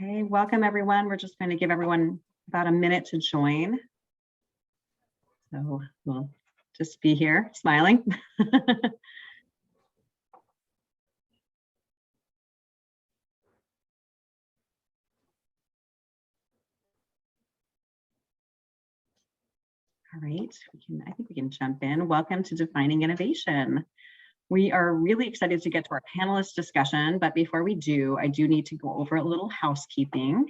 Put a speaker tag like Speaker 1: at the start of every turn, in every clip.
Speaker 1: Okay, welcome everyone. We're just going to give everyone about a minute to join. So we'll just be here smiling. All right, I think we can jump in. Welcome to Defining Innovation. We are really excited to get to our panelist discussion, but before we do, I do need to go over a little housekeeping.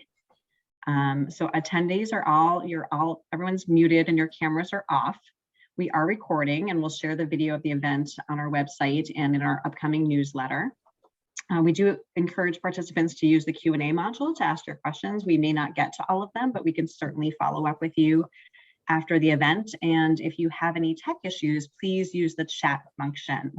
Speaker 1: So attendees are everyone's muted and your cameras are off. We are recording and we'll share the video of the event on our website and in our upcoming newsletter. We do encourage participants to use the Q&A module to ask your questions. We may not get to all of them, but we can certainly follow up with you after the event. And if you have any tech issues, please use the chat function.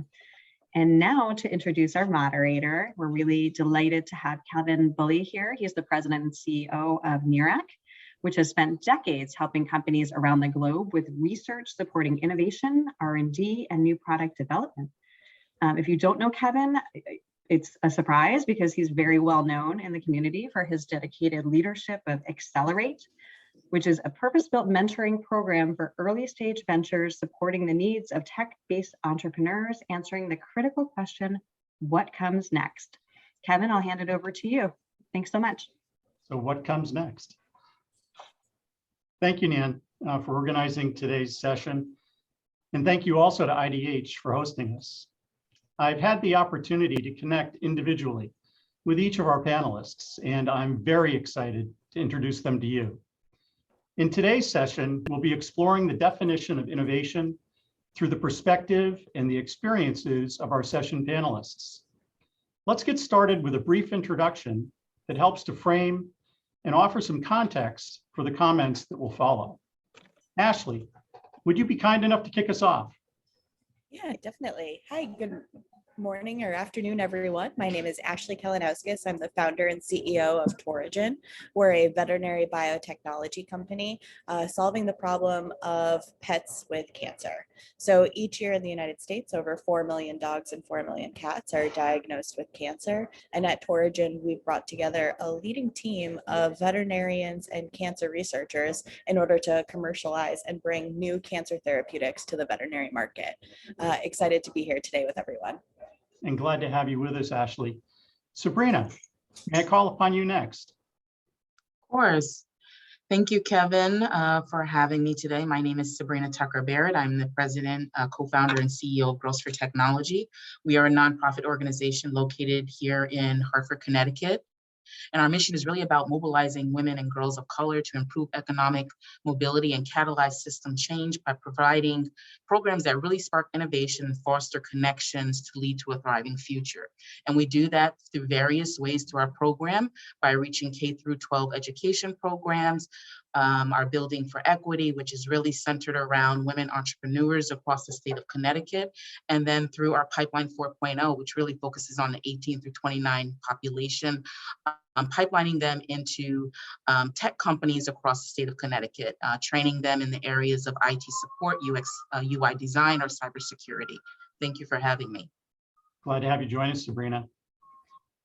Speaker 1: And now to introduce our moderator, we're really delighted to have Kevin Bully here. He's the president and CEO of NERAC, which has spent decades helping companies around the globe with research supporting innovation, R&D, and new product development. If you don't know Kevin, it's a surprise because he's very well known in the community for his dedicated leadership of Accelerate, which is a purpose-built mentoring program for early-stage ventures supporting the needs of tech-based entrepreneurs, answering the critical question, what comes next? Kevin, I'll hand it over to you. Thanks so much.
Speaker 2: So what comes next? Thank you, Nan, for organizing today's session. And thank you also to IDH for hosting us. I've had the opportunity to connect individually with each of our panelists, and I'm very excited to introduce them to you. In today's session, we'll be exploring the definition of innovation through the perspective and the experiences of our session panelists. Let's get started with a brief introduction that helps to frame and offer some context for the comments that will follow. Ashley, would you be kind enough to kick us off?
Speaker 3: Yeah, definitely. Hi, good morning or afternoon, everyone. My name is Ashley Kalinauskas. I'm the founder and CEO of Torigen. We're a veterinary biotechnology company solving the problem of pets with cancer. So each year in the United States, over 4 million dogs and 4 million cats are diagnosed with cancer. And at Torigen, we've brought together a leading team of veterinarians and cancer researchers in order to commercialize and bring new cancer therapeutics to the veterinary market. Excited to be here today with everyone.
Speaker 2: And glad to have you with us, Ashley. Sabrina, may I call upon you next?
Speaker 4: Of course. Thank you, Kevin, for having me today. My name is Sabrina Tucker-Barrett. I'm the president, co-founder, and CEO of Growth for Technology. We are a nonprofit organization located here in Hartford, Connecticut. And our mission is really about mobilizing women and girls of color to improve economic mobility and catalyze system change by providing programs that really spark innovation and foster connections to lead to a thriving future. And we do that through various ways through our program by reaching K through 12 education programs, our Building for Equity, which is really centered around women entrepreneurs across the state of Connecticut, and then through our Pipeline 4.0, which really focuses on the 18 through 29 population, pipelining them into tech companies across the state of Connecticut, training them in the areas of IT support, UX, UI design, or cybersecurity. Thank you for having me.
Speaker 2: Glad to have you join us, Sabrina.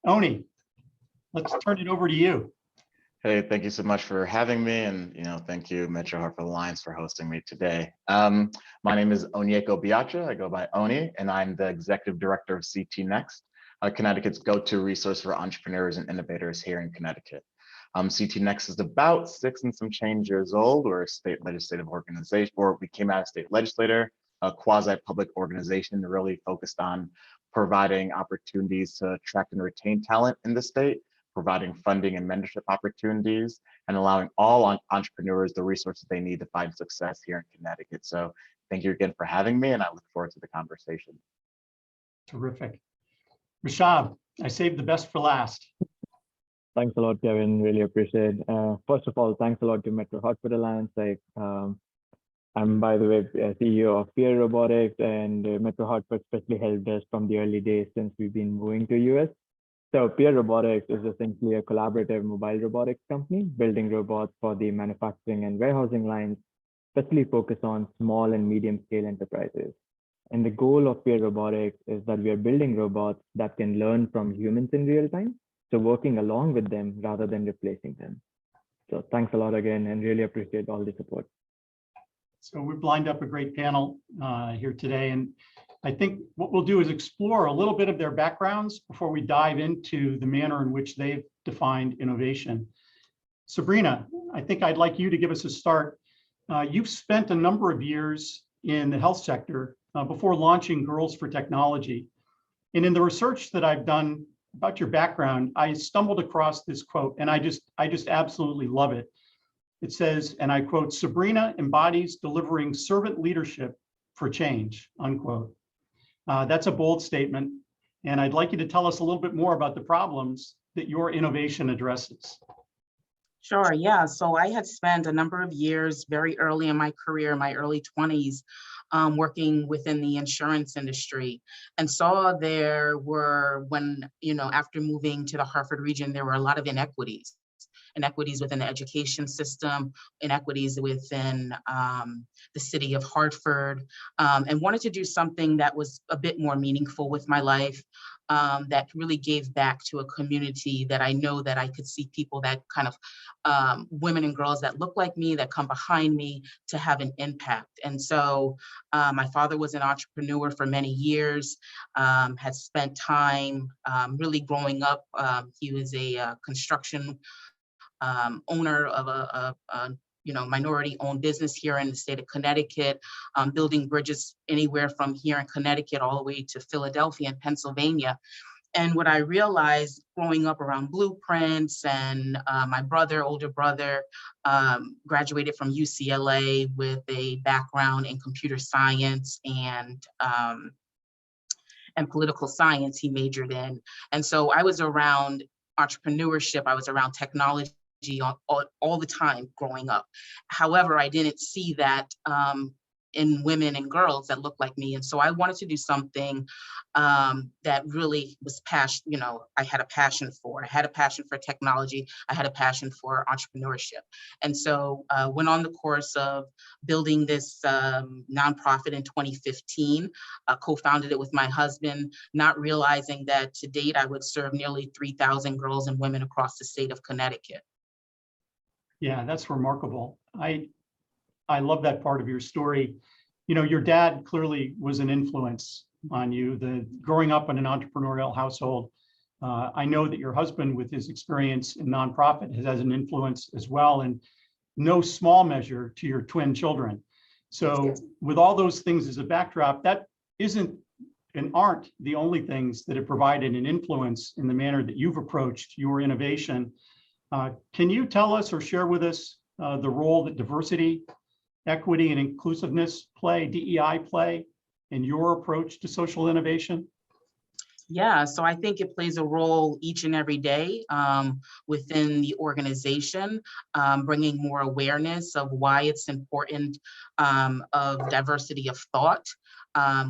Speaker 2: Oni, let's turn it over to you.
Speaker 5: Hey, thank you so much for having me, and thank you, Metro Hartford Alliance, for hosting me today. My name is Onyeko Biacha. I go by Oni, and I'm the executive director of CT Next, Connecticut's go-to resource for entrepreneurs and innovators here in Connecticut. CT Next is about 6 and some change years old. We're a state legislative organization, or we came out of state legislator, a quasi-public organization really focused on providing opportunities to attract and retain talent in the state, providing funding and mentorship opportunities, and allowing all entrepreneurs the resources they need to find success here in Connecticut. So thank you again for having me, and I look forward to the conversation.
Speaker 2: Terrific. Rishab, I saved the best for last.
Speaker 6: Thanks a lot, Kevin. Really appreciate it. First of all, thanks a lot to Metro Hartford Alliance. I'm, by the way, CEO of Peer Robotics, and Metro Hartford especially helped us from the early days since we've been moving to US. So Peer Robotics is essentially a collaborative mobile robotics company building robots for the manufacturing and warehousing lines, especially focused on small and medium scale enterprises. And the goal of Peer Robotics is that we are building robots that can learn from humans in real time So working along with them rather than replacing them. So thanks a lot again, and really appreciate all the support.
Speaker 2: So we've lined up a great panel here today, and I think what we'll do is explore a little bit of their backgrounds before we dive into the manner in which they've defined innovation. Sabrina, I think I'd like you to give us a start. You've spent a number of years in the health sector before launching Girls for Technology. And in the research that I've done about your background, I stumbled across this quote, and I just absolutely love it. It says, and I quote, "Sabrina embodies delivering servant leadership for change," unquote. That's a bold statement. And I'd like you to tell us a little bit more about the problems that your innovation addresses.
Speaker 4: Sure, yeah. So I had spent a number of years very early in my career, my early 20s, working within the insurance industry, and saw there were, after moving to the Hartford region, there were a lot of inequities within the education system, inequities within the city of Hartford, and wanted to do something that was a bit more meaningful with my life, that really gave back to a community that I know that I could see people that kind of women and girls that look like me, that come behind me, to have an impact. And so my father was an entrepreneur for many years, had spent time really growing up. He was a construction owner of a minority-owned business here in the state of Connecticut, building bridges anywhere from here in Connecticut all the way to Philadelphia and Pennsylvania. And what I realized growing up around blueprints, and my older brother, graduated from UCLA with a background in computer science and political science he majored in. And so I was around entrepreneurship, I was around technology all the time growing up. However, I didn't see that in women and girls that look like me. And so I wanted to do something that really was passion. I had a passion for. I had a passion for technology. I had a passion for entrepreneurship. And so went on the course of building this nonprofit in 2015, co-founded it with my husband, not realizing that to date I would serve nearly 3,000 girls and women across the state of Connecticut.
Speaker 2: Yeah, that's remarkable. I love that part of your story. Your dad clearly was an influence on you. Growing up in an entrepreneurial household, I know that your husband, with his experience in nonprofit, has an influence as well, in no small measure to your twin children. So with all those things as a backdrop, that isn't and aren't the only things that have provided an influence in the manner that you've approached your innovation. Can you tell us or share with us the role that diversity, equity, and inclusiveness DEI play in your approach to social innovation?
Speaker 4: Yeah, so I think it plays a role each and every day within the organization, bringing more awareness of why it's important of diversity of thought.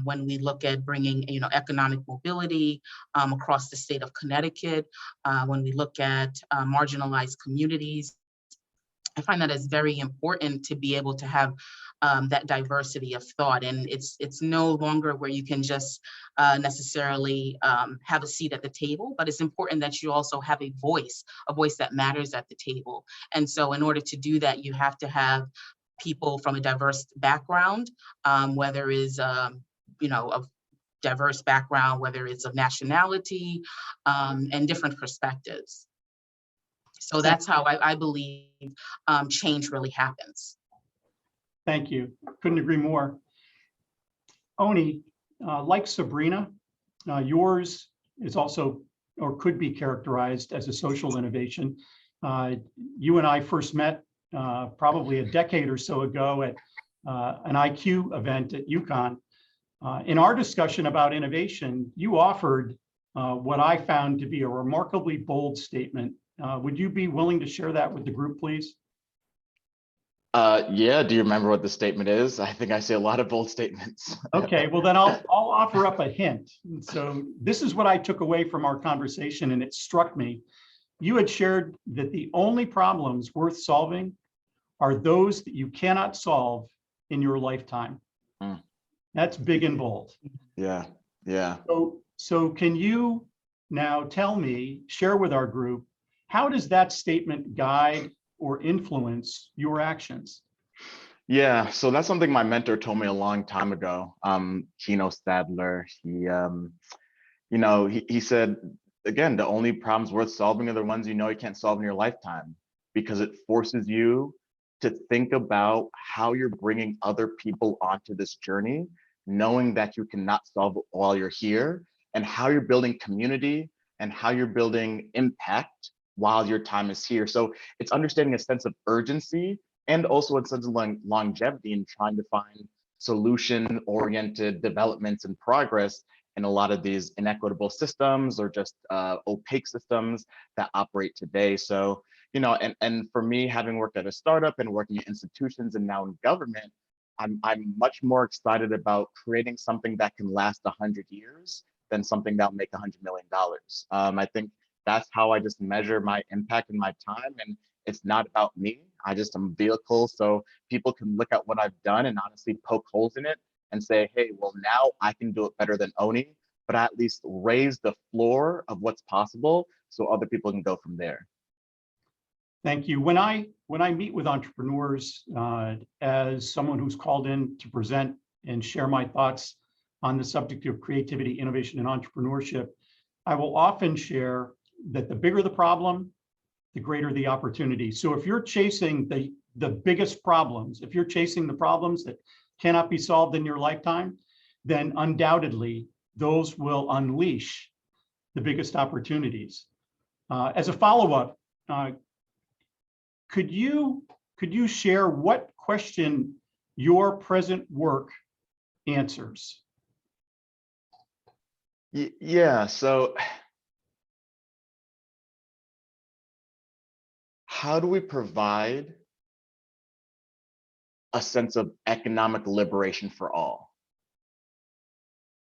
Speaker 4: When we look at bringing, economic mobility across the state of Connecticut, when we look at marginalized communities, I find that it's very important to be able to have that diversity of thought. And it's no longer where you can just necessarily have a seat at the table, but it's important that you also have a voice that matters at the table. And so in order to do that, you have to have people from a diverse background, whether it's, a diverse background, whether it's of nationality, and different perspectives. So that's how I believe change really happens.
Speaker 2: Thank you. Couldn't agree more. Oni, like Sabrina, yours is also, or could be characterized as, a social innovation. You and I first met probably a decade or so ago at an IQ event at UConn. In our discussion about innovation, you offered what I found to be a remarkably bold statement. Would you be willing to share that with the group, please?
Speaker 5: Yeah, do you remember what the statement is? I think I say a lot of bold statements.
Speaker 2: Okay, well then I'll offer up a hint. So this is what I took away from our conversation, and it struck me. You had shared that the only problems worth solving are those that you cannot solve in your lifetime. That's big and bold.
Speaker 5: Yeah.
Speaker 2: So can you Now tell me, share with our group, how does that statement guide or influence your actions?
Speaker 5: Yeah, so that's something my mentor told me a long time ago. Kino Stadler, he said, again, the only problems worth solving are the ones you know you can't solve in your lifetime, because it forces you to think about how you're bringing other people onto this journey, knowing that you cannot solve it while you're here, and how you're building community and how you're building impact while your time is here. So it's understanding a sense of urgency and also a sense of longevity and trying to find solution-oriented developments and progress in a lot of these inequitable systems or just opaque systems that operate today. So, and for me, having worked at a startup and working in institutions and now in government, I'm much more excited about creating something that can last 100 years than something that'll make $100 million. I think that's how I just measure my impact and my time. And it's not about me. I just am a vehicle so people can look at what I've done and honestly poke holes in it and say, hey, well, now I can do it better than Oni, but I at least raise the floor of what's possible so other people can go from there.
Speaker 2: Thank you. When I meet with entrepreneurs as someone who's called in to present and share my thoughts on the subject of creativity, innovation, and entrepreneurship, I will often share that the bigger the problem, the greater the opportunity. So if you're chasing the biggest problems, if you're chasing the problems that cannot be solved in your lifetime, then undoubtedly those will unleash the biggest opportunities. As a follow-up, could you share what question your present work answers?
Speaker 5: Yeah, so how do we provide a sense of economic liberation for all?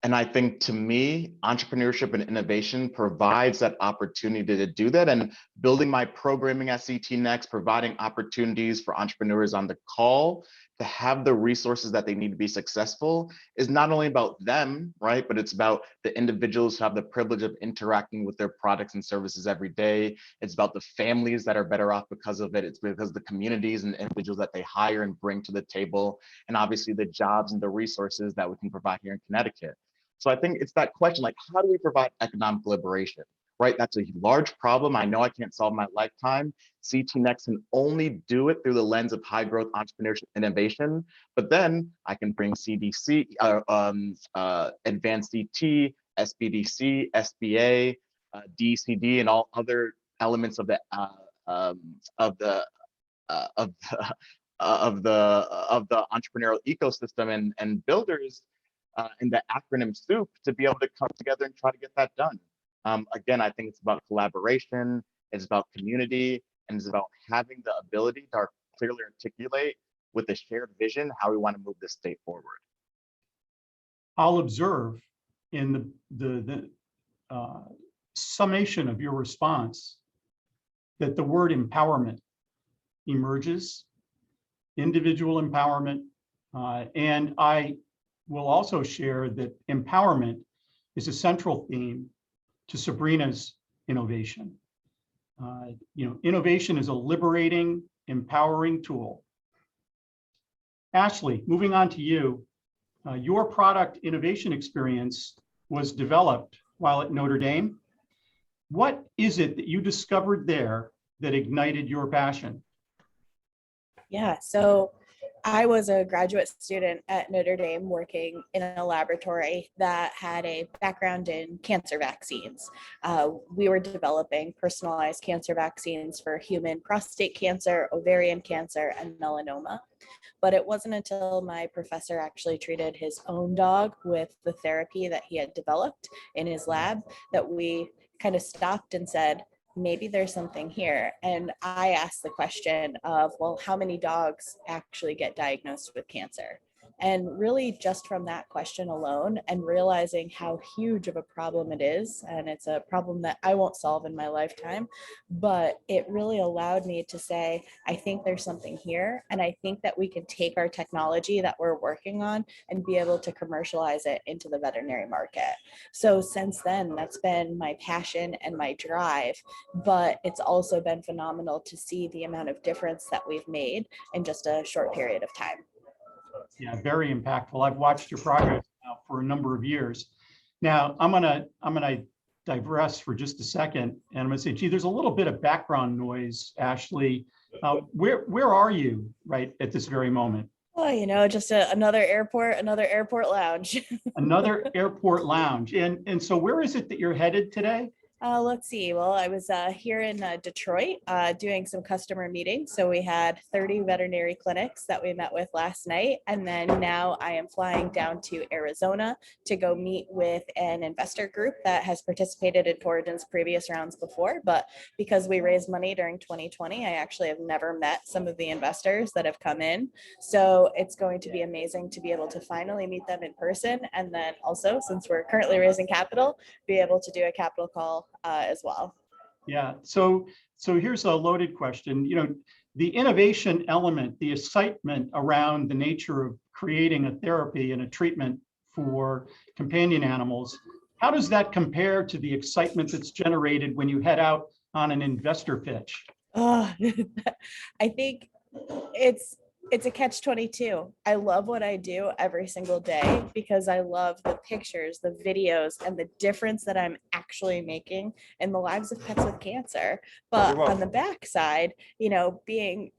Speaker 5: And I think, to me, entrepreneurship and innovation provides that opportunity to do that. And building my programming at CT Next, providing opportunities for entrepreneurs on the call to have the resources that they need to be successful is not only about them, right? But it's about the individuals who have the privilege of interacting with their products and services every day. It's about the families that are better off because of it. It's because of the communities and individuals that they hire and bring to the table. And obviously the jobs and the resources that we can provide here in Connecticut. So I think it's that question, like, how do we provide economic liberation, right? That's a large problem. I know I can't solve my lifetime. CT Next can only do it through the lens of high growth entrepreneurship innovation, but then I can bring CDC, advanced CT, SBDC, SBA, DCD, and all other elements of the entrepreneurial ecosystem and builders in the acronym soup to be able to come together and try to get that done. Again, I think it's about collaboration, it's about community, and it's about having the ability to clearly articulate with a shared vision how we want to move this state forward.
Speaker 2: I'll observe in the summation of your response that the word empowerment emerges, individual empowerment, and I will also share that empowerment is a central theme to Sabrina's innovation. Innovation is a liberating, empowering tool. Ashley, moving on to you. Your product innovation experience was developed while at Notre Dame. What is it that you discovered there that ignited your passion?
Speaker 3: Yeah, so I was a graduate student at Notre Dame working in a laboratory that had a background in cancer vaccines. We were developing personalized cancer vaccines for human prostate cancer, ovarian cancer, and melanoma. But it wasn't until my professor actually treated his own dog with the therapy that he had developed in his lab that we kind of stopped and said, maybe there's something here. And I asked the question of, well, how many dogs actually get diagnosed with cancer? And really just from that question alone and realizing how huge of a problem it is, and it's a problem that I won't solve in my lifetime, but it really allowed me to say, I think there's something here, and I think that we can take our technology that we're working on and be able to commercialize it into the veterinary market. So since then, that's been my passion and my drive, but it's also been phenomenal to see the amount of difference that we've made in just a short period of time.
Speaker 2: Yeah, very impactful. I've watched your progress now for a number of years. Now, I'm gonna digress for just a second, and I'm gonna say, gee, there's a little bit of background noise, Ashley. Where are you right at this very moment?
Speaker 3: Oh, just another airport lounge.
Speaker 2: Another airport lounge. And so where is it that you're headed today?
Speaker 3: Let's see. Well, I was here in Detroit doing some customer meetings. So we had 30 veterinary clinics that we met with last night. And then now I am flying down to Arizona to go meet with an investor group that has participated in Torigen's previous rounds before. But because we raised money during 2020, I actually have never met some of the investors that have come in. So it's going to be amazing to be able to finally meet them in person. And then also, since we're currently raising capital, be able to do a capital call as well.
Speaker 2: Yeah, so here's a loaded question. The innovation element, the excitement around the nature of creating a therapy and a treatment for companion animals, how does that compare to the excitement that's generated when you head out on an investor pitch?
Speaker 3: Oh, I think it's a catch-22. I love what I do every single day because I love the pictures, the videos, and the difference that I'm actually making in the lives of pets with cancer. But on the backside, being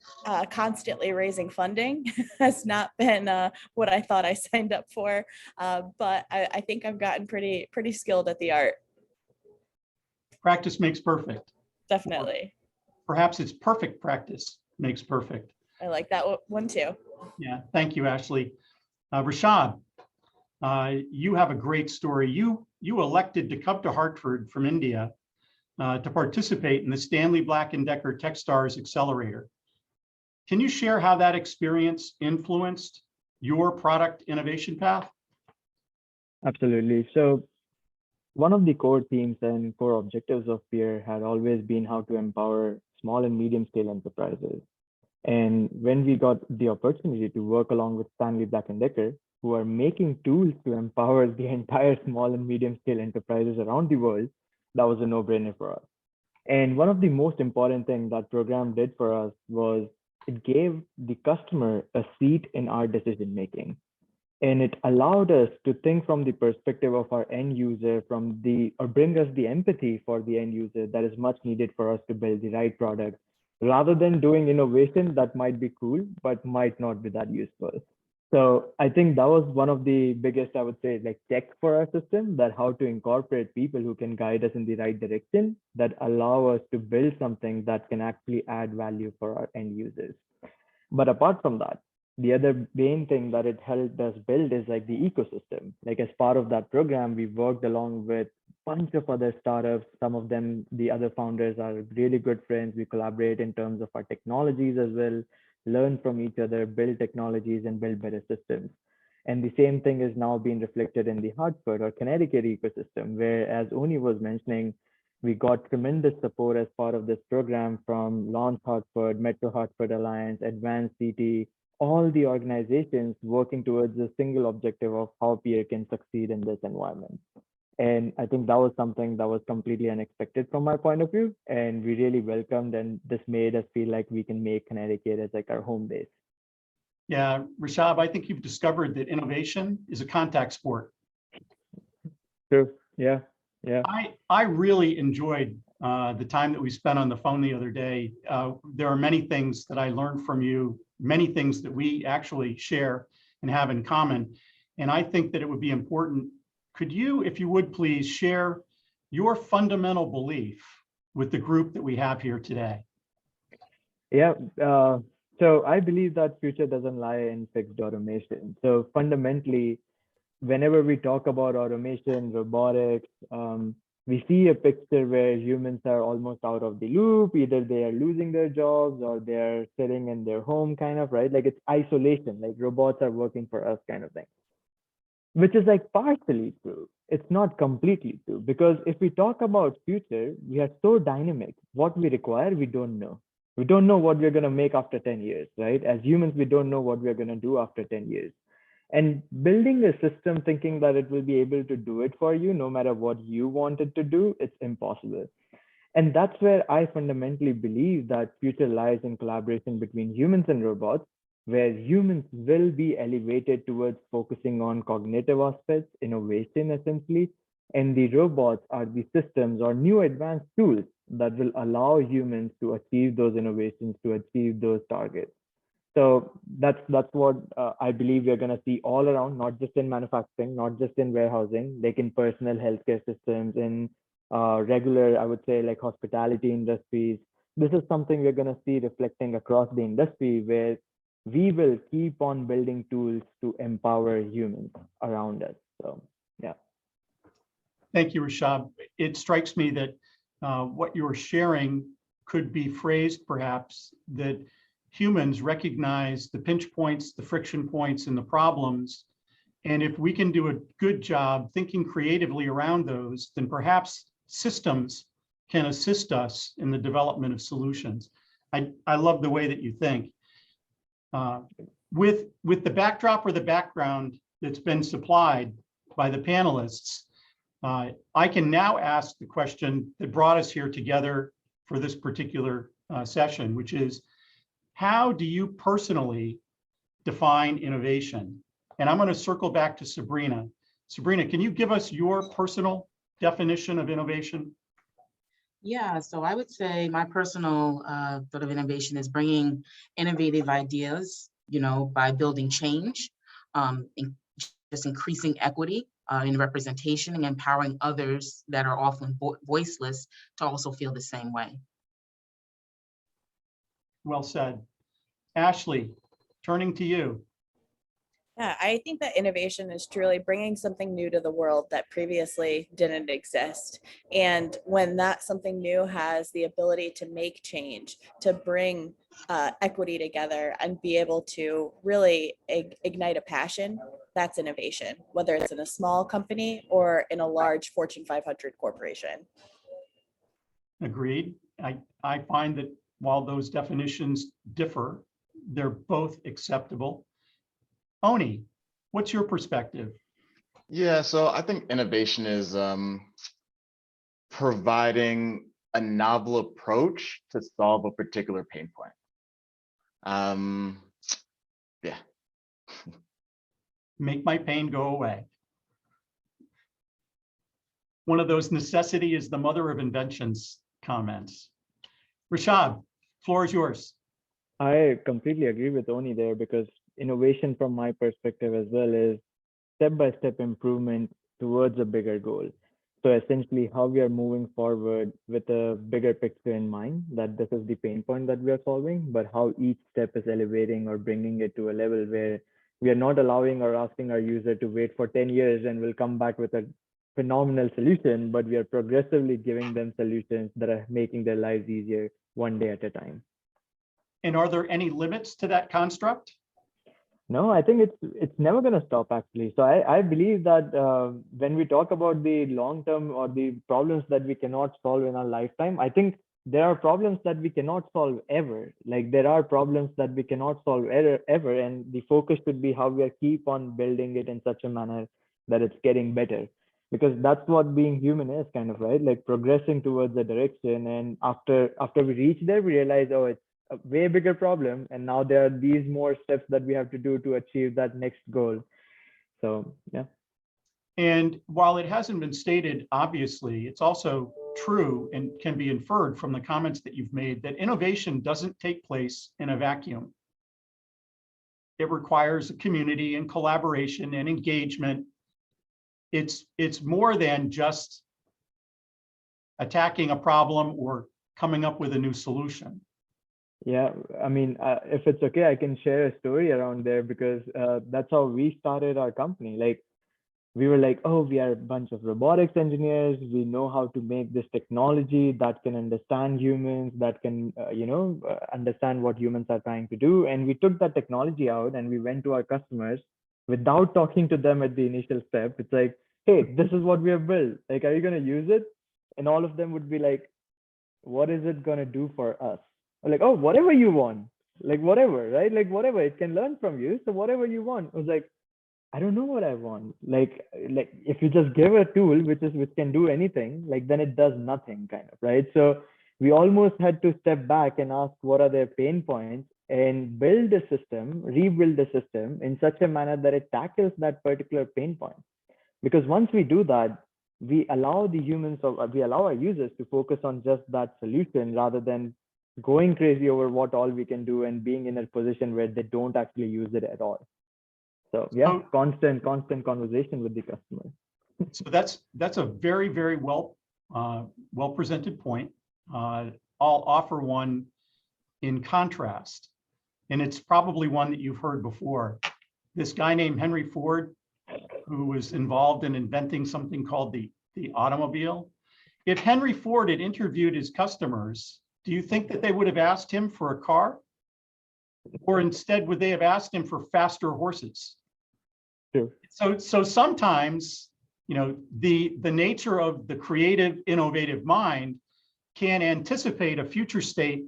Speaker 3: constantly raising funding has not been what I thought I signed up for. But I think I've gotten pretty skilled at the art.
Speaker 2: Practice makes perfect.
Speaker 3: Definitely.
Speaker 2: Perhaps it's perfect practice makes perfect.
Speaker 3: I like that one too.
Speaker 2: Yeah, thank you, Ashley. Rashad, you have a great story. You elected to come to Hartford from India to participate in the Stanley Black & Decker Techstars Accelerator. Can you share how that experience influenced your product innovation path?
Speaker 6: Absolutely. So one of the core themes and core objectives of PEER had always been how to empower small and medium scale enterprises. And when we got the opportunity to work along with Stanley Black & Decker, who are making tools to empower the entire small and medium scale enterprises around the world, that was a no-brainer for us. And one of the most important things that program did for us was it gave the customer a seat in our decision making. And it allowed us to think from the perspective of our end user, or bring us the empathy for the end user that is much needed for us to build the right product, rather than doing innovation that might be cool, but might not be that useful. So I think that was one of the biggest, I would say, like tech for our system, that how to incorporate people who can guide us in the right direction, that allow us to build something that can actually add value for our end users. But apart from that, the other main thing that it helped us build is like the ecosystem. Like as part of that program, we worked along with bunch of other startups. Some of them, the other founders are really good friends. We collaborate in terms of our technologies as well, learn from each other, build technologies and build better systems. And the same thing is now being reflected in the Hartford or Connecticut ecosystem, where, as Oni was mentioning, we got tremendous support as part of this program from Launch Hartford, Metro Hartford Alliance, Advanced CT, all the organizations working towards a single objective of how PEER can succeed in this environment. And I think that was something that was completely unexpected from my point of view. And we really welcomed, and this made us feel like we can make Connecticut as like our home base.
Speaker 2: Yeah, Rashab, I think you've discovered that innovation is a contact sport.
Speaker 6: True. Yeah. Yeah.
Speaker 2: I really enjoyed the time that we spent on the phone the other day. There are many things that I learned from you, many things that we actually share and have in common. And I think that it would be important. Could you, if you would please, share your fundamental belief with the group that we have here today?
Speaker 6: Yeah. So I believe that future doesn't lie in fixed automation. So fundamentally, whenever we talk about automation, robotics, we see a picture where humans are almost out of the loop. Either they are losing their jobs or they're sitting in their home, kind of, right? Like it's isolation, like robots are working for us kind of thing, which is like partially true. It's not completely true, because if we talk about future, we are so dynamic. What we require, we don't know. We don't know what we're going to make after 10 years, right? As humans, we don't know what we're going to do after 10 years. And building a system thinking that it will be able to do it for you, no matter what you want it to do, it's impossible. And that's where I fundamentally believe that future lies in collaboration between humans and robots, where humans will be elevated towards focusing on cognitive aspects, innovation essentially, and the robots are the systems or new advanced tools that will allow humans to achieve those innovations, to achieve those targets. So that's what I believe we're going to see all around, not just in manufacturing, not just in warehousing, like in personal healthcare systems, in regular, I would say, like hospitality industries. This is something we're going to see reflecting across the industry, where we will keep on building tools to empower humans around us. So, yeah.
Speaker 2: Thank you, Rishab. It strikes me that what you're sharing could be phrased perhaps that humans recognize the pinch points, the friction points, and the problems. And if we can do a good job thinking creatively around those, then perhaps systems can assist us in the development of solutions. I love the way that you think. With the backdrop or the background that's been supplied by the panelists, I can now ask the question that brought us here together for this particular session, which is, how do you personally define innovation? And I'm going to circle back to Sabrina. Sabrina, can you give us your personal definition of innovation?
Speaker 4: Yeah, so I would say my personal sort of innovation is bringing innovative ideas, by building change, just increasing equity in representation and empowering others that are often voiceless to also feel the same way.
Speaker 2: Well said. Ashley, turning to you.
Speaker 3: Yeah, I think that innovation is truly bringing something new to the world that previously didn't exist. And when that something new has the ability to make change, to bring equity together and be able to really ignite a passion, that's innovation, whether it's in a small company or in a large Fortune 500 corporation.
Speaker 2: Agreed. I find that while those definitions differ, they're both acceptable. Oni, what's your perspective?
Speaker 5: Yeah, so I think innovation is providing a novel approach to solve a particular pain point. Yeah.
Speaker 2: Make my pain go away. One of those necessity is the mother of inventions comments. Rishab, floor is yours.
Speaker 6: I completely agree with Oni there, because innovation from my perspective as well is step-by-step improvement towards a bigger goal. So essentially how we are moving forward with a bigger picture in mind, that this is the pain point that we are solving, but how each step is elevating or bringing it to a level where we are not allowing or asking our user to wait for 10 years and will come back with a phenomenal solution, but we are progressively giving them solutions that are making their lives easier one day at a time.
Speaker 2: And are there any limits to that construct?
Speaker 6: No, I think it's never going to stop actually. So I believe that when we talk about the long term or the problems that we cannot solve in our lifetime, I think there are problems that we cannot solve ever. Like there are problems that we cannot solve ever, and the focus should be how we keep on building it in such a manner that it's getting better. Because that's what being human is, kind of, right? Like progressing towards a direction, and after we reach there, we realize, oh, it's a way bigger problem, and now there are these more steps that we have to do to achieve that next goal. So yeah.
Speaker 2: And while it hasn't been stated, obviously, it's also true and can be inferred from the comments that you've made that innovation doesn't take place in a vacuum. It requires a community and collaboration and engagement. It's more than just attacking a problem or coming up with a new solution.
Speaker 6: Yeah, I mean, if it's okay, I can share a story around there, because that's how we started our company. Like we were like, oh, we are a bunch of robotics engineers. We know how to make this technology that can understand humans, that can, understand what humans are trying to do. And we took that technology out and we went to our customers without talking to them at the initial step. It's like, hey, this is what we have built. Like, are you going to use it? And all of them would be like, what is it going to do for us? Or like, oh, whatever you want, like whatever, right? Like whatever, it can learn from you. So whatever you want. I was like, I don't know what I want. Like if you just give a tool which can do anything, like then it does nothing, kind of, right? So we almost had to step back and ask what are their pain points and build a system, rebuild the system in such a manner that it tackles that particular pain point. Because once we do that, we allow our users to focus on just that solution rather than going crazy over what all we can do and being in a position where they don't actually use it at all. So yeah,
Speaker 2: So-
Speaker 6: constant conversation with the customer.
Speaker 2: So that's a very, very well presented point. I'll offer one in contrast, and it's probably one that you've heard before. This guy named Henry Ford, who was involved in inventing something called the automobile. If Henry Ford had interviewed his customers, do you think that they would have asked him for a car? Or instead, would they have asked him for faster horses?
Speaker 6: True.
Speaker 2: So sometimes, the nature of the creative, innovative mind can anticipate a future state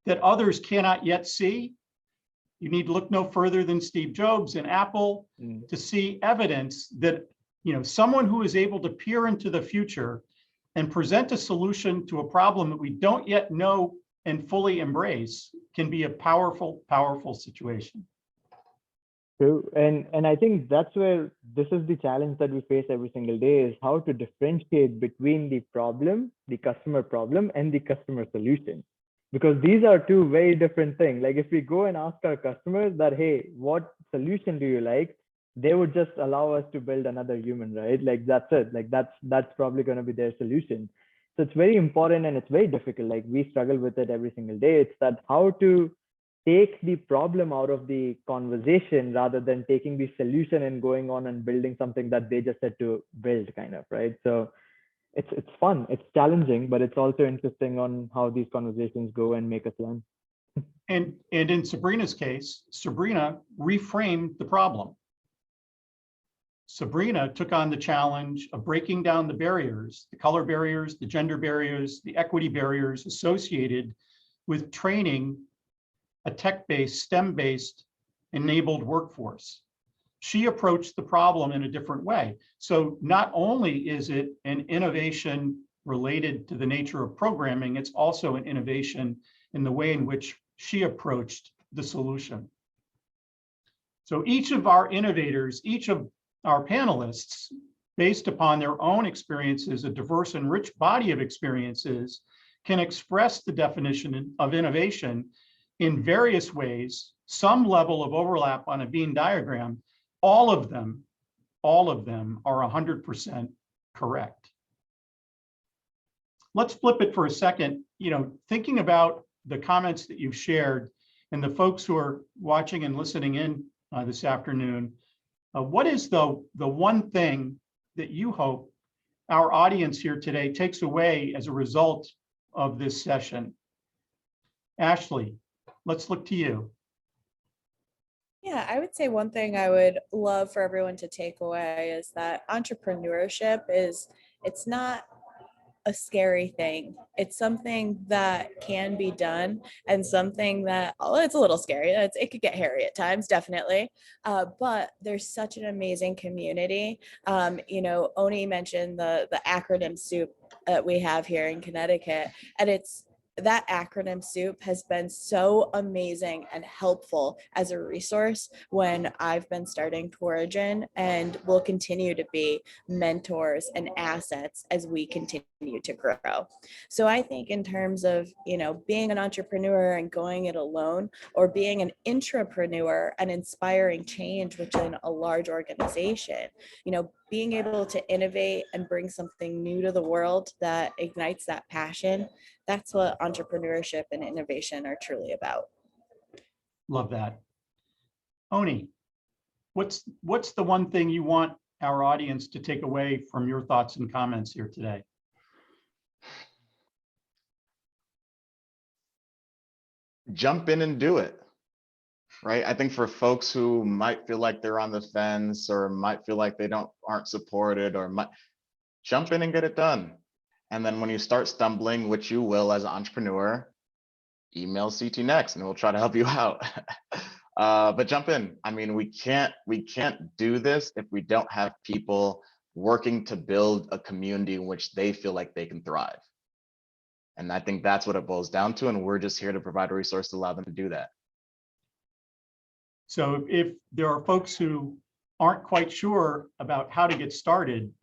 Speaker 2: that others cannot yet see. You need to look no further than Steve Jobs and Apple to see evidence that, someone who is able to peer into the future and present a solution to a problem that we don't yet know and fully embrace can be a powerful, powerful situation.
Speaker 6: True. And I think that's where this is the challenge that we face every single day, is how to differentiate between the problem, the customer problem, and the customer solution. Because these are two very different things. Like if we go and ask our customers that, hey, what solution do you like? They would just allow us to build another human, right? Like that's it. Like that's probably going to be their solution. So it's very important and it's very difficult. Like we struggle with it every single day. It's that how to take the problem out of the conversation rather than taking the solution and going on and building something that they just had to build, kind of, right? So it's fun, it's challenging, but it's also interesting on how these conversations go and make us learn.
Speaker 2: And in Sabrina's case, Sabrina reframed the problem. Sabrina took on the challenge of breaking down the barriers, the color barriers, the gender barriers, the equity barriers associated with training a tech-based, STEM-based enabled workforce. She approached the problem in a different way. So not only is it an innovation related to the nature of programming, it's also an innovation in the way in which she approached the solution. So each of our innovators, each of our panelists, based upon their own experiences, a diverse and rich body of experiences, can express the definition of innovation in various ways, some level of overlap on a Venn diagram. All of them are 100% correct. Let's flip it for a second. Thinking about the comments that you've shared and the folks who are watching and listening in this afternoon, what is the one thing that you hope our audience here today takes away as a result of this session? Ashley, let's look to you.
Speaker 3: Yeah, I would say one thing I would love for everyone to take away is that entrepreneurship it's not a scary thing. It's something that can be done and something that, it's a little scary. It could get hairy at times, definitely. But there's such an amazing community. Oni mentioned the acronym soup that we have here in Connecticut, and that acronym soup has been so amazing and helpful as a resource when I've been starting Torigen, and will continue to be mentors and assets as we continue to grow. So I think in terms of, being an entrepreneur and going it alone, or being an intrapreneur and inspiring change within a large organization, being able to innovate and bring something new to the world that ignites that passion, that's what entrepreneurship and innovation are truly about.
Speaker 2: Love that. Oni, what's the one thing you want our audience to take away from your thoughts and comments here today?
Speaker 5: Jump in and do it, right? I think for folks who might feel like they're on the fence or might feel like they aren't supported or might jump in and get it done. And then when you start stumbling, which you will as an entrepreneur, email CT Next and we'll try to help you out. But jump in. I mean, we can't do this if we don't have people working to build a community in which they feel like they can thrive. And I think that's what it boils down to. And we're just here to provide a resource to allow them to do that.
Speaker 2: So if there are folks who aren't quite sure about how to get started,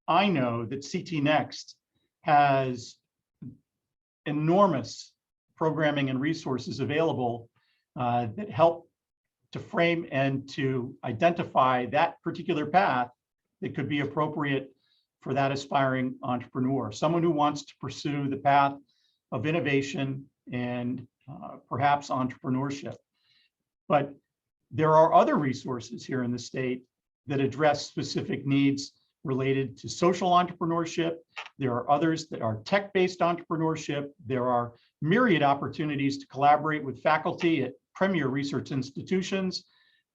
Speaker 2: I know that CT Next has enormous programming and resources available that help to frame and to identify that particular path that could be appropriate for that aspiring entrepreneur, someone who wants to pursue the path of innovation and perhaps entrepreneurship. But there are other resources here in the state that address specific needs related to social entrepreneurship. There are others that are tech-based entrepreneurship. There are myriad opportunities to collaborate with faculty at premier research institutions.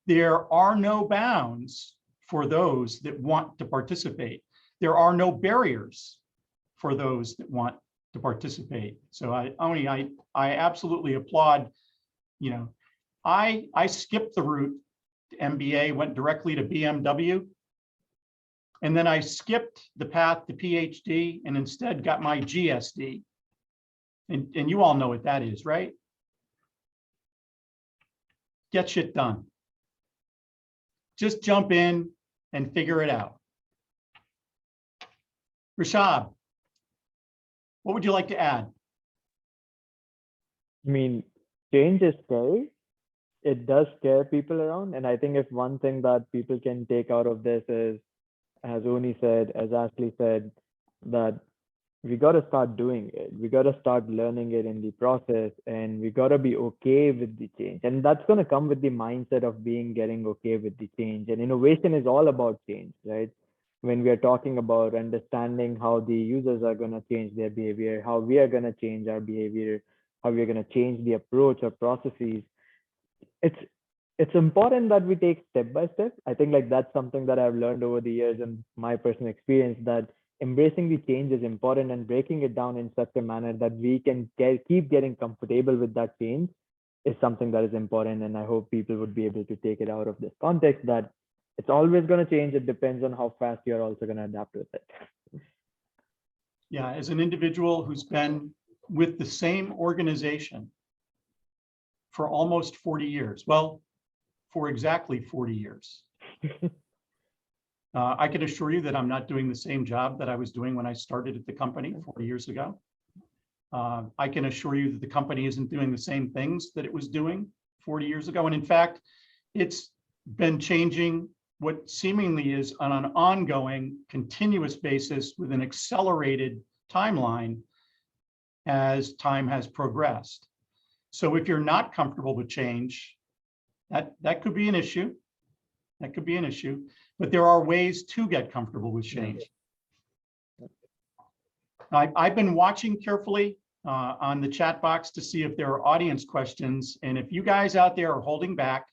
Speaker 2: There are no bounds for those that want to participate. There are no barriers for those that want to participate. So I absolutely applaud, you know, I skipped the route to MBA, went directly to BMW. And then I skipped the path to PhD and instead got my GSD. And you all know what that is, right? Get shit done. Just jump in and figure it out. Rashab, what would you like to add?
Speaker 6: I mean, change is scary. It does scare people around. And I think if one thing that people can take out of this is, as Oni said, as Ashley said, that we got to start doing it. We got to start learning it in the process, and we got to be okay with the change. And that's going to come with the mindset of getting okay with the change. And innovation is all about change, right? When we are talking about understanding how the users are going to change their behavior, how we are going to change our behavior, how we're going to change the approach or processes, it's important that we take step by step. I think like that's something that I've learned over the years and my personal experience, that embracing the change is important, and breaking it down in such a manner that we can keep getting comfortable with that change is something that is important. And I hope people would be able to take it out of this context that it's always going to change. It depends on how fast you're also going to adapt with it.
Speaker 2: Yeah, as an individual who's been with the same organization for almost 40 years, well, for exactly 40 years. I can assure you that I'm not doing the same job that I was doing when I started at the company 40 years ago. I can assure you that the company isn't doing the same things that it was doing 40 years ago. And in fact, it's been changing what seemingly is on an ongoing, continuous basis with an accelerated timeline as time has progressed. So if you're not comfortable with change, that could be an issue. That could be an issue, but there are ways to get comfortable with change. I've been watching carefully on the chat box to see if there are audience questions. And if you guys out there are holding back,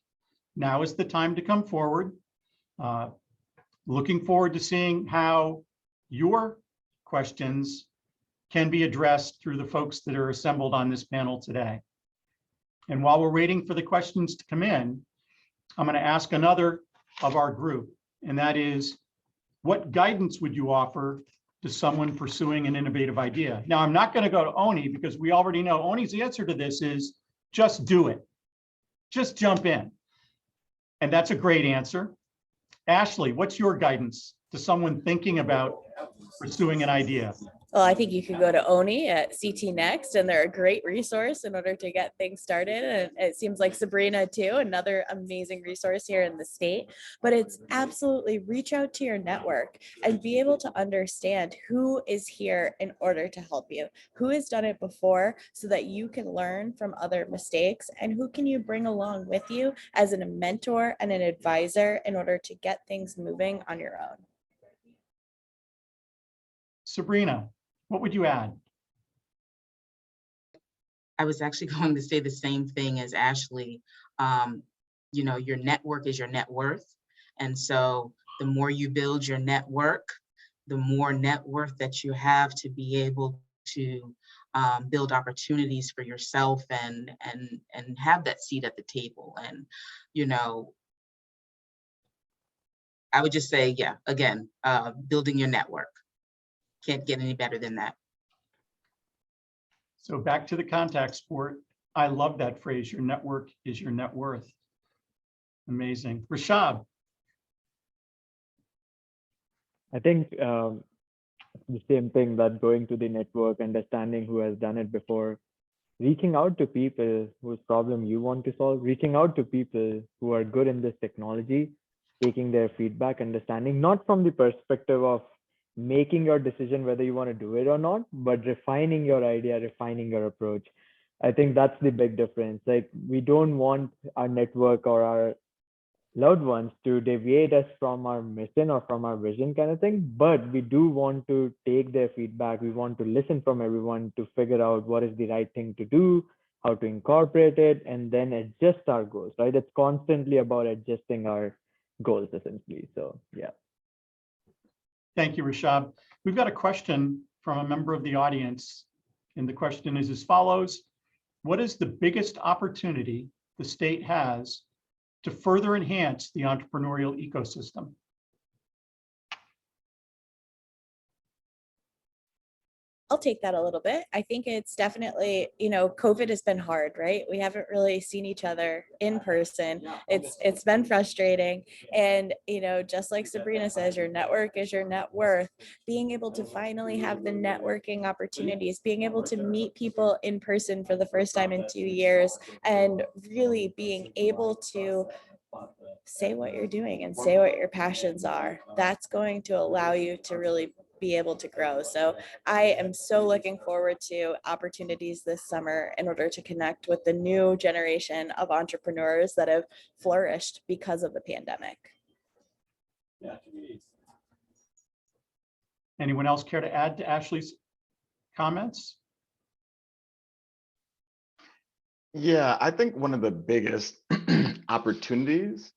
Speaker 2: now is the time to come forward. Looking forward to seeing how your questions can be addressed through the folks that are assembled on this panel today. And while we're waiting for the questions to come in, I'm going to ask another of our group, and that is, what guidance would you offer to someone pursuing an innovative idea? Now, I'm not going to go to Oni because we already know Oni's answer to this is just do it. Just jump in. And that's a great answer. Ashley, what's your guidance to someone thinking about pursuing an idea?
Speaker 3: Well, I think you could go to ONI at CT Next, and they're a great resource in order to get things started. And it seems like Sabrina too, another amazing resource here in the state. But it's absolutely reach out to your network and be able to understand who is here in order to help you, who has done it before, so that you can learn from other mistakes, and who can you bring along with you as a mentor and an advisor in order to get things moving on your own.
Speaker 2: Sabrina, what would you add?
Speaker 4: I was actually going to say the same thing as Ashley. You know, your network is your net worth. And so the more you build your network, the more net worth that you have to be able to build opportunities for yourself and have that seat at the table. And, you know, I would just say, yeah, again, building your network. Can't get any better than that.
Speaker 2: So back to the contact sport. I love that phrase, your network is your net worth. Amazing. Rashab.
Speaker 6: I think the same thing, that going to the network, understanding who has done it before, reaching out to people whose problem you want to solve, reaching out to people who are good in this technology, taking their feedback, understanding, not from the perspective of making your decision whether you want to do it or not, but refining your idea, refining your approach. I think that's the big difference. Like, we don't want our network or our loved ones to deviate us from our mission or from our vision kind of thing, but we do want to take their feedback. We want to listen from everyone to figure out what is the right thing to do, how to incorporate it, and then adjust our goals, right? It's constantly about adjusting our goals, essentially. So yeah.
Speaker 2: Thank you, Rashab. We've got a question from a member of the audience, and the question is as follows. What is the biggest opportunity the state has to further enhance the entrepreneurial ecosystem?
Speaker 3: I'll take that a little bit. I think it's definitely, you know, COVID has been hard, right? We haven't really seen each other in person. It's been frustrating. And, you know, just like Sabrina says, your network is your net worth. Being able to finally have the networking opportunities, being able to meet people in person for the first time in 2 years, and really being able to say what you're doing and say what your passions are. That's going to allow you to really be able to grow. So I am so looking forward to opportunities this summer in order to connect with the new generation of entrepreneurs that have flourished because of the pandemic.
Speaker 2: Anyone else care to add to Ashley's comments?
Speaker 5: Yeah, I think one of the biggest opportunities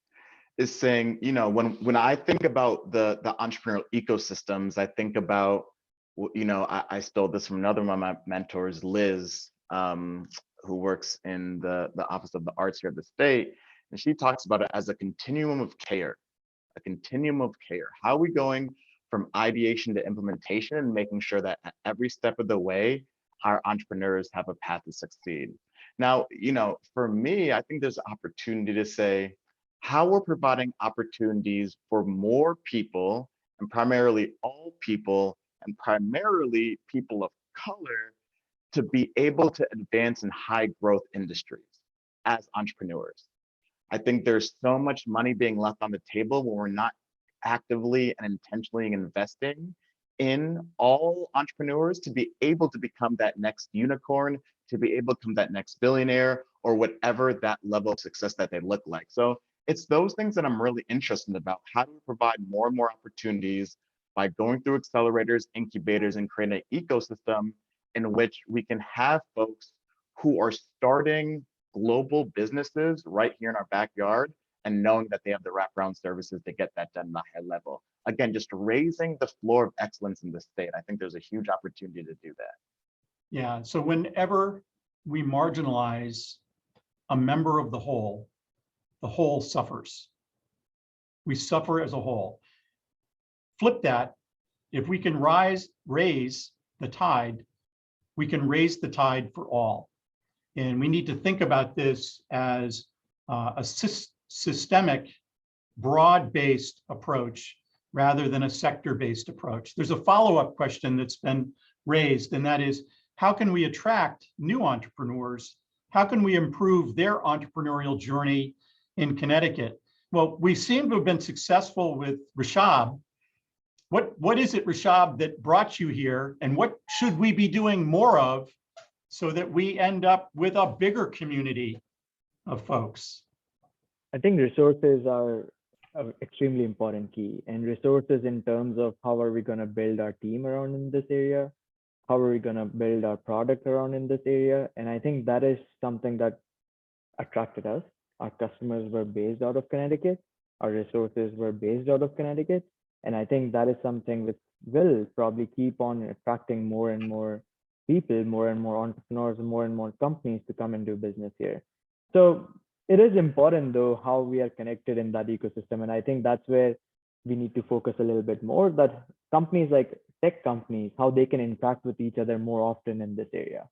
Speaker 5: is saying, you know, when I think about the entrepreneurial ecosystems, I think about, you know, I stole this from another one of my mentors, Liz, who works in the Office of the Arts here at the state. And she talks about it as a continuum of care, a continuum of care. How are we going from ideation to implementation and making sure that at every step of the way, our entrepreneurs have a path to succeed? Now, you know, for me, I think there's an opportunity to say, how we're providing opportunities for more people, and primarily all people, and primarily people of color, to be able to advance in high growth industries as entrepreneurs. I think there's so much money being left on the table when we're not actively and intentionally investing in all entrepreneurs to be able to become that next unicorn, to be able to become that next billionaire, or whatever that level of success that they look like. So it's those things that I'm really interested about. How do we provide more and more opportunities by going through accelerators, incubators, and creating an ecosystem in which we can have folks who are starting global businesses right here in our backyard and knowing that they have the wraparound services to get that done at a high level. Again, just raising the floor of excellence in the state. I think there's a huge opportunity to do that.
Speaker 2: Yeah, so whenever we marginalize a member of the whole suffers. We suffer as a whole. Flip that, if we can raise the tide, we can raise the tide for all. And we need to think about this as a systemic, broad-based approach rather than a sector-based approach. There's a follow-up question that's been raised, and that is, how can we attract new entrepreneurs? How can we improve their entrepreneurial journey in Connecticut? Well, we seem to have been successful with Rishab. What is it, Rishab, that brought you here, and what should we be doing more of so that we end up with a bigger community of folks?
Speaker 6: I think resources are an extremely important key, and resources in terms of how are we going to build our team around in this area, how are we going to build our product around in this area. And I think that is something that attracted us. Our customers were based out of Connecticut, our resources were based out of Connecticut, and I think that is something which will probably keep on attracting more and more people, more and more entrepreneurs, more and more companies to come and do business here. So it is important though how we are connected in that ecosystem, and I think that's where we need to focus a little bit more, that companies like tech companies, how they can interact with each other more often in this area.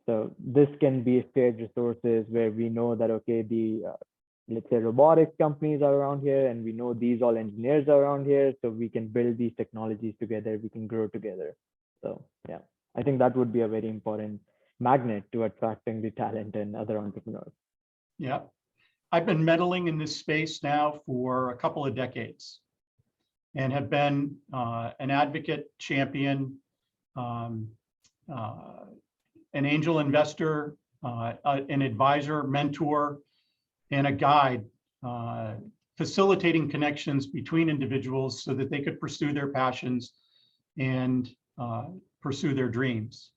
Speaker 6: So this can be shared resources where we know that, okay, the let's say robotics companies are around here, and we know these all engineers are around here, so we can build these technologies together, we can grow together. So yeah, I think that would be a very important magnet to attracting the talent and other entrepreneurs.
Speaker 2: Yeah, I've been meddling in this space now for a couple of decades and have been an advocate, champion, an angel investor, an advisor, mentor, and a guide, facilitating connections between individuals so that they could pursue their passions and pursue their dreams.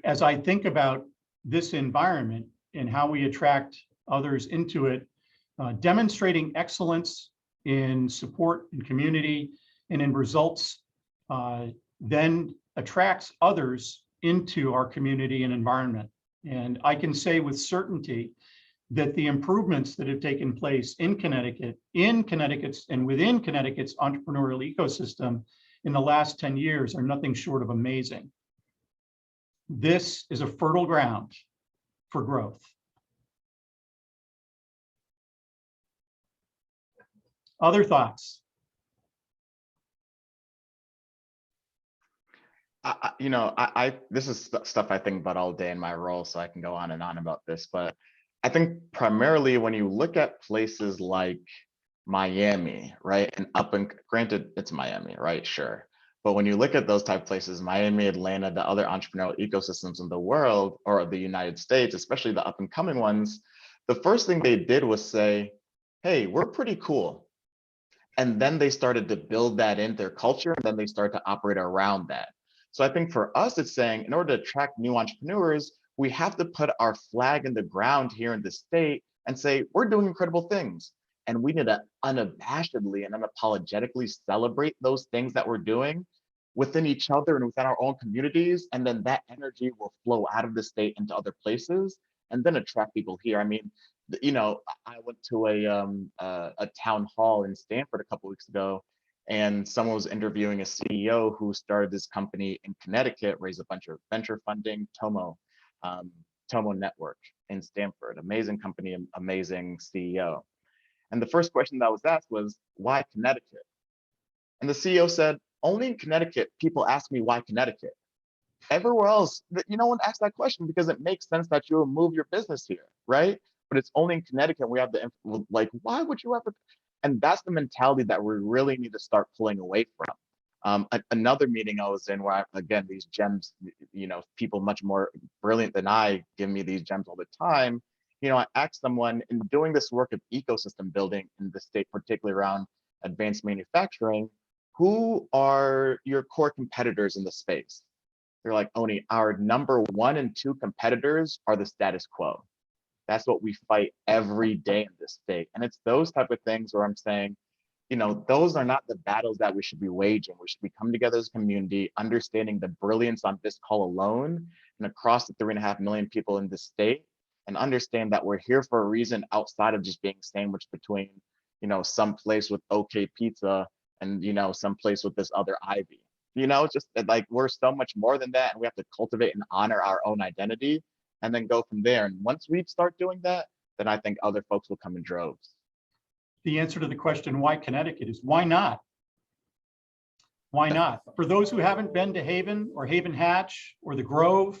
Speaker 2: As I think about this environment and how we attract others into it, demonstrating excellence in support and community and in results then attracts others into our community and environment. And I can say with certainty that the improvements that have taken place in Connecticut's and within Connecticut's entrepreneurial ecosystem in the last 10 years are nothing short of amazing. This is a fertile ground for growth. Other thoughts?
Speaker 5: This is stuff I think about all day in my role, so I can go on and on about this. But I think primarily when you look at places like Miami, right, and granted it's Miami, right, sure. But when you look at those type of places, Miami, Atlanta, the other entrepreneurial ecosystems in the world or the United States, especially the up and coming ones, the first thing they did was say, hey, we're pretty cool. And then they started to build that in their culture, and then they start to operate around that. So I think for us, it's saying in order to attract new entrepreneurs, we have to put our flag in the ground here in the state and say, we're doing incredible things. And we need to unabashedly and unapologetically celebrate those things that we're doing within each other and within our own communities. And then that energy will flow out of the state into other places and then attract people here. I mean, I went to a town hall in Stamford a couple of weeks ago, and someone was interviewing a CEO who started this company in Connecticut, raised a bunch of venture funding, Tomo Network in Stamford. Amazing company, amazing CEO. And the first question that was asked was, why Connecticut? And the CEO said, only in Connecticut, people ask me why Connecticut. Everywhere else, no one asks that question because it makes sense that you will move your business here, right? But it's only in Connecticut we have the, like, why would you ever? And that's the mentality that we really need to start pulling away from. Another meeting I was in where, again, these gems, people much more brilliant than I give me these gems all the time. I asked someone in doing this work of ecosystem building in the state, particularly around advanced manufacturing, who are your core competitors in the space? They're like, Oni, our number 1 and 2 competitors are the status quo. That's what we fight every day in this state. And it's those type of things where I'm saying, those are not the battles that we should be waging. We should be coming together as a community, understanding the brilliance on this call alone and across the 3.5 million people in this state, and understand that we're here for a reason outside of just being sandwiched between, some place with OK pizza and, some place with this other Ivy. Just like we're so much more than that, and we have to cultivate and honor our own identity and then go from there. And once we start doing that, then I think other folks will come in droves.
Speaker 2: The answer to the question, why Connecticut, is why not? Why not? For those who haven't been to Haven or Haven Hatch or the Grove,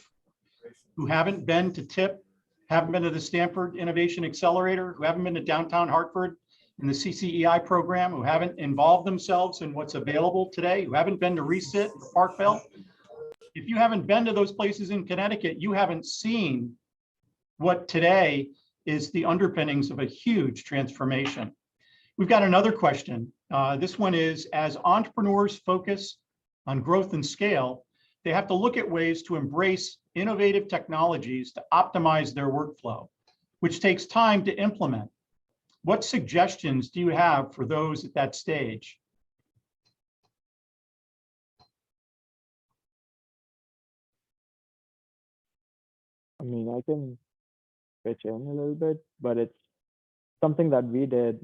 Speaker 2: who haven't been to TIP, haven't been to the Stanford Innovation Accelerator, who haven't been to downtown Hartford in the CCEI program, who haven't involved themselves in what's available today, who haven't been to Resit or Parkville, if you haven't been to those places in Connecticut, you haven't seen what today is the underpinnings of a huge transformation. We've got another question. This one is, as entrepreneurs focus on growth and scale, they have to look at ways to embrace innovative technologies to optimize their workflow, which takes time to implement. What suggestions do you have for those at that stage?
Speaker 6: I mean, I can pitch in a little bit, but it's something that we did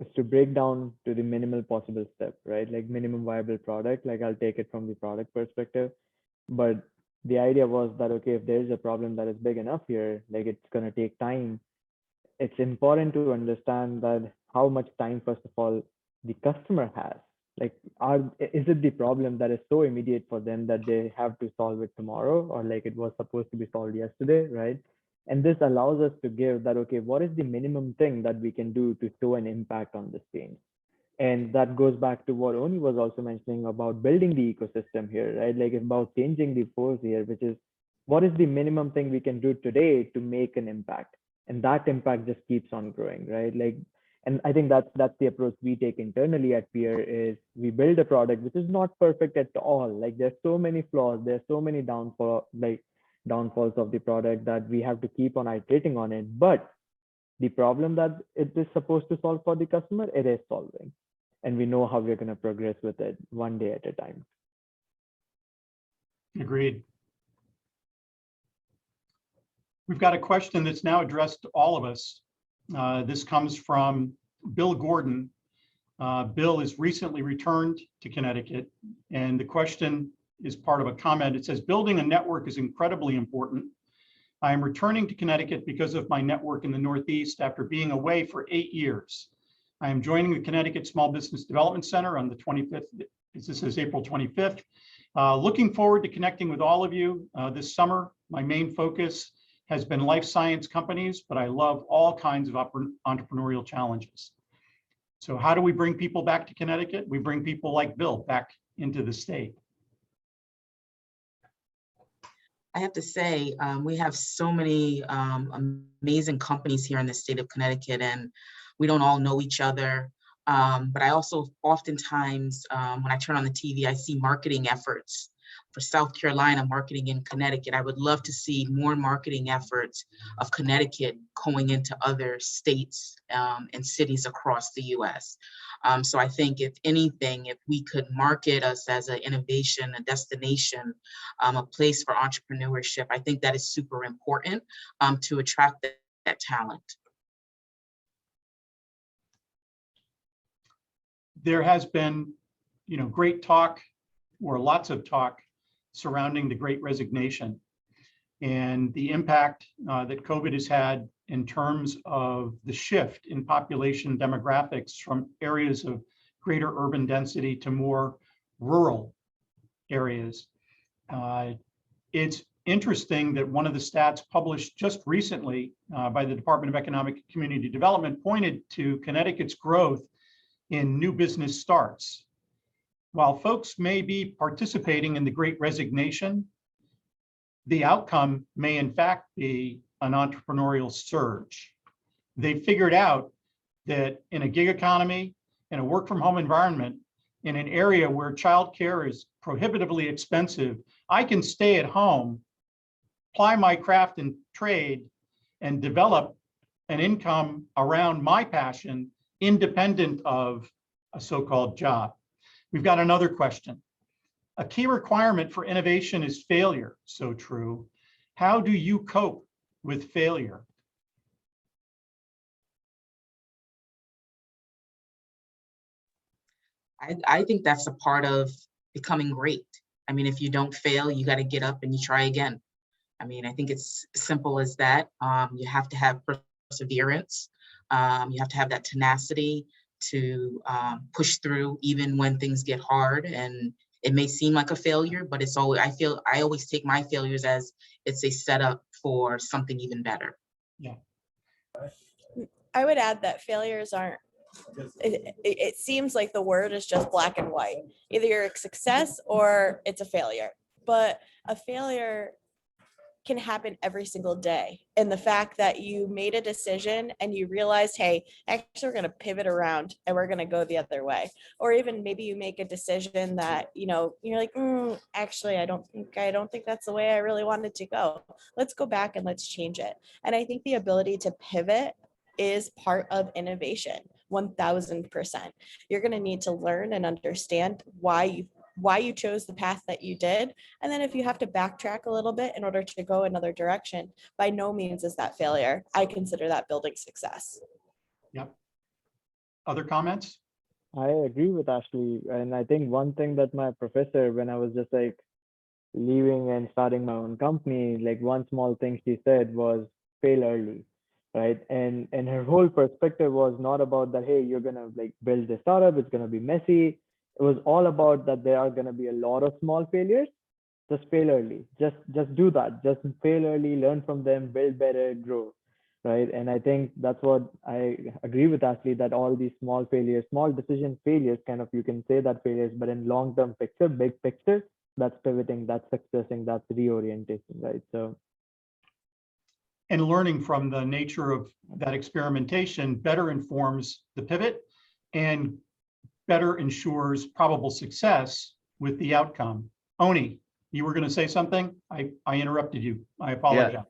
Speaker 6: is to break down to the minimal possible step, right? Like minimum viable product, like I'll take it from the product perspective. But the idea was that, okay, if there's a problem that is big enough here, like it's going to take time. It's important to understand that how much time, first of all, the customer has. Like, is it the problem that is so immediate for them that they have to solve it tomorrow, or like it was supposed to be solved yesterday, right? And this allows us to give that, okay, what is the minimum thing that we can do to show an impact on this change? And that goes back to what Oni was also mentioning about building the ecosystem here, right? Like about changing the force here, which is what is the minimum thing we can do today to make an impact? And that impact just keeps on growing, right? Like, and I think that's the approach we take internally at Peer is we build a product which is not perfect at all. Like there's so many flaws, there's so many downfalls of the product that we have to keep on iterating on it. But the problem that it is supposed to solve for the customer, it is solving. And we know how we're going to progress with it one day at a time.
Speaker 2: Agreed. We've got a question that's now addressed to all of us. This comes from Bill Gordon. Bill is recently returned to Connecticut, and the question is part of a comment. It says, building a network is incredibly important. I am returning to Connecticut because of my network in the Northeast after being away for 8 years. I am joining the Connecticut Small Business Development Center on the 25th. This is April 25th. Looking forward to connecting with all of you this summer. My main focus has been life science companies, but I love all kinds of entrepreneurial challenges. So how do we bring people back to Connecticut? We bring people like Bill back into the state.
Speaker 4: I have to say, we have so many amazing companies here in the state of Connecticut, and we don't all know each other. But I also oftentimes, when I turn on the TV, I see marketing efforts for South Carolina, marketing in Connecticut. I would love to see more marketing efforts of Connecticut going into other states and cities across the US. So I think if anything, if we could market us as an innovation, a destination, a place for entrepreneurship, I think that is super important to attract that talent.
Speaker 2: There has been, great talk, or lots of talk, surrounding the Great Resignation and the impact that COVID has had in terms of the shift in population demographics from areas of greater urban density to more rural areas. It's interesting that one of the stats published just recently by the Department of Economic and Community Development pointed to Connecticut's growth in new business starts. While folks may be participating in the Great Resignation, the outcome may in fact be an entrepreneurial surge. They figured out that in a gig economy, in a work from home environment, in an area where childcare is prohibitively expensive, I can stay at home, apply my craft and trade, and develop an income around my passion, independent of a so-called job. We've got another question. A key requirement for innovation is failure. So true. How do you cope with failure?
Speaker 4: I think that's a part of becoming great. I mean, if you don't fail, you got to get up and you try again. I mean, I think it's simple as that. You have to have perseverance. You have to have that tenacity to push through even when things get hard. And it may seem like a failure, but it's always, I always take my failures as it's a setup for something even better.
Speaker 2: Yeah.
Speaker 3: I would add that failures aren't, it seems like the word is just black and white. Either you're a success or it's a failure. But a failure can happen every single day. And the fact that you made a decision and you realized, hey, actually we're going to pivot around and we're going to go the other way. Or even maybe you make a decision that, you're like, actually, I don't think that's the way I really wanted to go. Let's go back and let's change it. And I think the ability to pivot is part of innovation. 1000%. You're going to need to learn and understand why you chose the path that you did. And then if you have to backtrack a little bit in order to go another direction, by no means is that failure. I consider that building success.
Speaker 2: Yep. Other comments?
Speaker 6: I agree with Ashley. And I think one thing that my professor, when I was just like leaving and starting my own company, like one small thing she said was fail early, right? And her whole perspective was not about that, hey, you're gonna like build a startup, it's gonna be messy. It was all about that there are gonna be a lot of small failures. Just fail early. Just do that. Just fail early, learn from them, build better, grow, right? And I think that's what I agree with Ashley, that all these small failures, small decision failures, kind of, you can say that failures, but in long-term picture, big picture, that's pivoting, that's successing, that's reorientation, right? So.
Speaker 2: And learning from the nature of that experimentation better informs the pivot and better ensures probable success with the outcome. Oni, you were going to say something? I interrupted you. I apologize.
Speaker 5: Yeah.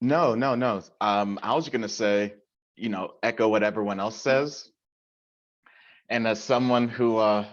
Speaker 5: No. I was going to say, echo what everyone else says. And as someone who has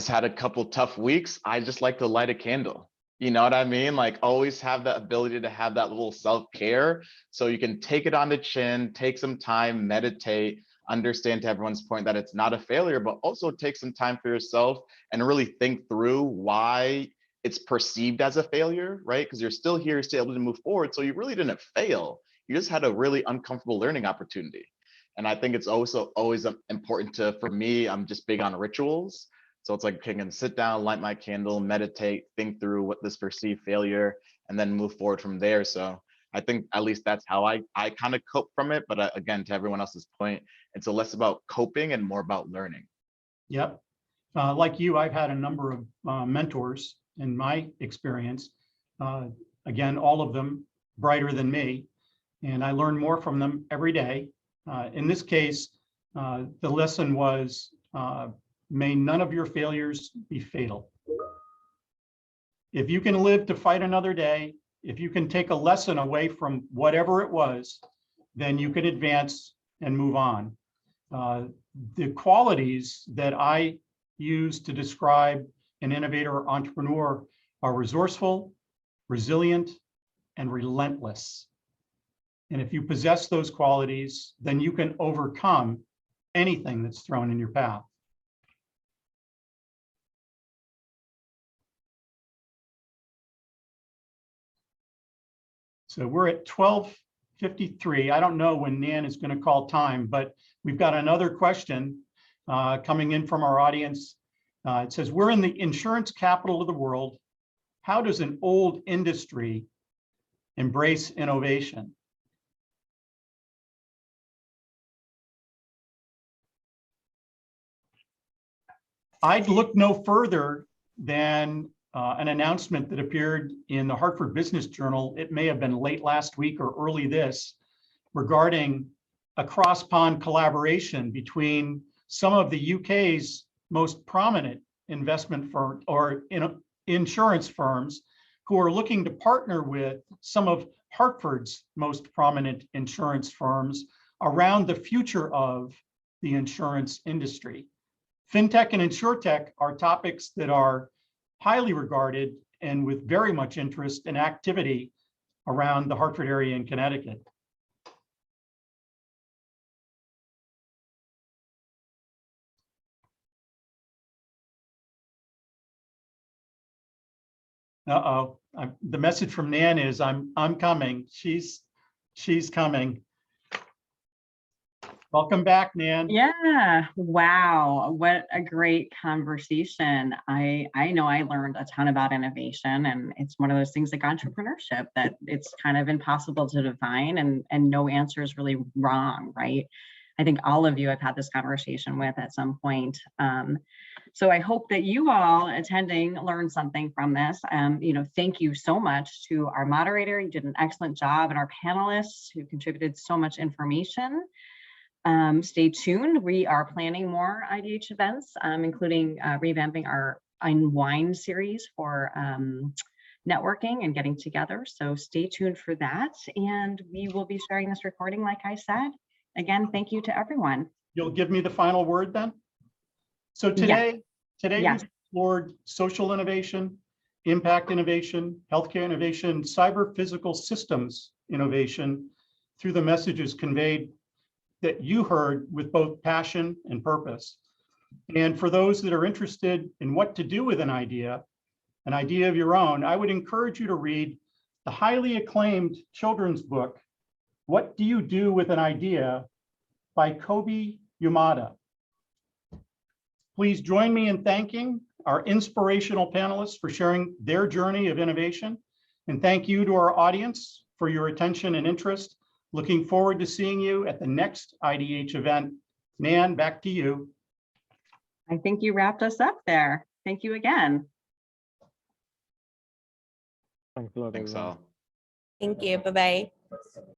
Speaker 5: had a couple tough weeks, I just like to light a candle. You know what I mean? Like, always have the ability to have that little self-care so you can take it on the chin, take some time, meditate, understand to everyone's point that it's not a failure, but also take some time for yourself and really think through why it's perceived as a failure, right? Because you're still here, still able to move forward. So you really didn't fail. You just had a really uncomfortable learning opportunity. And I think it's also always important for me, I'm just big on rituals. So it's like, I can sit down, light my candle, meditate, think through what this perceived failure, and then move forward from there. So I think at least that's how I kind of cope from it. But again, to everyone else's point, it's less about coping and more about learning.
Speaker 2: Yep. Like you, I've had a number of mentors in my experience. Again, all of them brighter than me, and I learn more from them every day. In this case, the lesson was, may none of your failures be fatal. If you can live to fight another day, if you can take a lesson away from whatever it was, then you can advance and move on. The qualities that I use to describe an innovator or entrepreneur are resourceful, resilient, and relentless. And if you possess those qualities, then you can overcome anything that's thrown in your path. So we're at 12:53. I don't know when Nan is going to call time, but we've got another question coming in from our audience. It says, we're in the insurance capital of the world. How does an old industry embrace innovation? I'd look no further than an announcement that appeared in the Hartford Business Journal. It may have been late last week or early this, regarding a cross-pond collaboration between some of the UK's most prominent investment firm or insurance firms who are looking to partner with some of Hartford's most prominent insurance firms around the future of the insurance industry. FinTech and InsurTech are topics that are highly regarded and with very much interest and activity around the Hartford area in Connecticut. Uh-oh, the message from Nan is I'm coming. She's coming. Welcome back, Nan.
Speaker 1: Yeah, wow, what a great conversation. I know I learned a ton about innovation, and it's one of those things like entrepreneurship that it's kind of impossible to define, and no answer is really wrong, right? I think all of you have had this conversation with at some point. So I hope that you all attending learned something from this. Thank you so much to our moderator. You did an excellent job, and our panelists who contributed so much information. Stay tuned. We are planning more IDH events, including revamping our Unwind series for networking and getting together. So stay tuned for that. And we will be sharing this recording, like I said. Again, thank you to everyone.
Speaker 2: You'll give me the final word then? So today
Speaker 1: Yes.
Speaker 2: we explored social innovation, impact innovation, healthcare innovation, cyber physical systems innovation through the messages conveyed that you heard with both passion and purpose. And for those that are interested in what to do with an idea of your own, I would encourage you to read the highly acclaimed children's book, What Do You Do with an Idea by Kobe Yamada. Please join me in thanking our inspirational panelists for sharing their journey of innovation. And thank you to our audience for your attention and interest. Looking forward to seeing you at the next IDH event. Nan, back to you.
Speaker 1: I think you wrapped us up there. Thank you again.
Speaker 6: Thanks a lot,
Speaker 5: Thanks
Speaker 6: everyone.
Speaker 5: all.
Speaker 3: Thank you. Bye-bye.